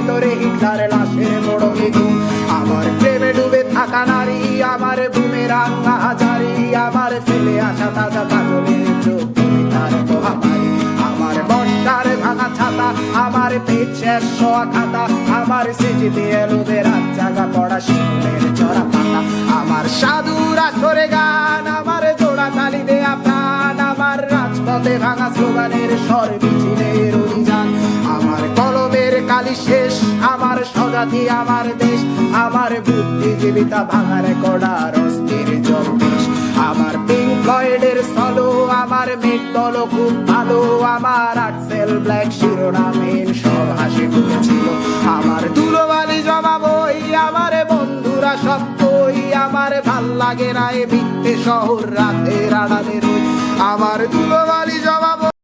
ভেতরে হিটলার লাশের বড় বেগুন। আমার প্রেমে ডুবে থাকা নারী, আমার বুমেরাং হাজারি, আমার ফেলে আসা তাজা কাজলের চোখ, তুমি তার মহামারী। আমার বর্ষার ভাঙা ছাতা, আমার পেট শেষ হওয়া খাতা, আমার স্মৃতিতে এলোদের রাত জাগা পড়া শিমুলের চড়া পাতা। আমার সাধুর আসরে গান, আমার জোড়া তালি দেয়া প্রাণ, আমার রাজপথে ভাঙা স্লোগানের স্বর মিছিলের অভিযান। আমার কলমের কালি শেষ, আমার স্বজাতি আমার দেশ, আমার বুদ্ধিজীবিতা ভাঙার কড়ার অস্থির জগদীশ। আমার পিঙ্ক ফ্লয়েডের সলো, আমার মেট দল খুব ভালো, আমার আর্টসেল ব্ল্যাক শিরোনামহীন সব হাসি ফুটেছিল। আমার ধুলোবালি জমা বই, আমার বন্ধুরা সব কই, আমার ভাল লাগে না এ মিথ্যে শহর রাতের আড়ালে রই। আমার ধুলোবালি